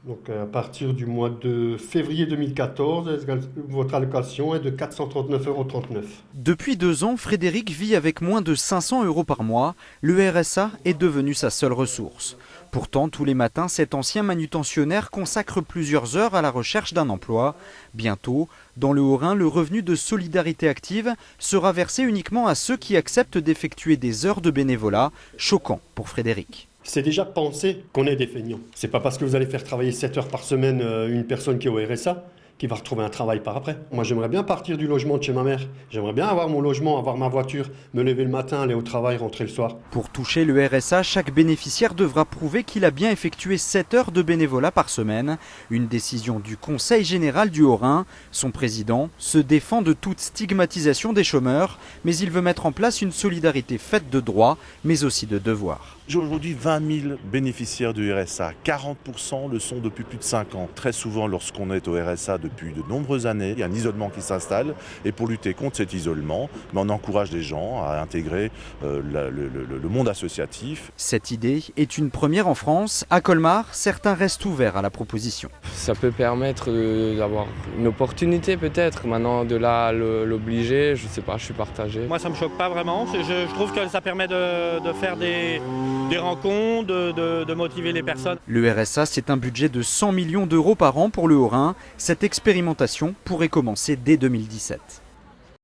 Donc à partir du mois de février 2014, votre allocation est de 439,39 €. Depuis 2 ans, Frédéric vit avec moins de 500 € par mois. Le RSA est devenu sa seule ressource. Pourtant, tous les matins, cet ancien manutentionnaire consacre plusieurs heures à la recherche d'un emploi. Bientôt, dans le Haut-Rhin, le revenu de solidarité active sera versé uniquement à ceux qui acceptent d'effectuer des heures de bénévolat. Choquant pour Frédéric. C'est déjà pensé qu'on est des feignants. C'est pas parce que vous allez faire travailler 7 heures par semaine une personne qui est au RSA qui va retrouver un travail par après. Moi, j'aimerais bien partir du logement de chez ma mère. J'aimerais bien avoir mon logement, avoir ma voiture, me lever le matin, aller au travail, rentrer le soir. Pour toucher le RSA, chaque bénéficiaire devra prouver qu'il a bien effectué 7 heures de bénévolat par semaine. Une décision du Conseil général du Haut-Rhin. Son président se défend de toute stigmatisation des chômeurs, mais il veut mettre en place une solidarité faite de droits, mais aussi de devoirs. J'ai aujourd'hui 20 000 bénéficiaires du RSA. 40% le sont depuis plus de 5 ans. Très souvent, lorsqu'on est au RSA depuis de nombreuses années, il y a un isolement qui s'installe. Et pour lutter contre cet isolement, on encourage les gens à intégrer le monde associatif. Cette idée est une première en France. À Colmar, certains restent ouverts à la proposition. Ça peut permettre d'avoir une opportunité peut-être. Maintenant, de là à l'obliger, je ne sais pas, je suis partagé. Moi, ça ne me choque pas vraiment. Je trouve que ça permet de faire des rencontres, de motiver les personnes. Le RSA, c'est un budget de 100 millions d'euros par an pour le Haut-Rhin. Cette expérimentation pourrait commencer dès 2017.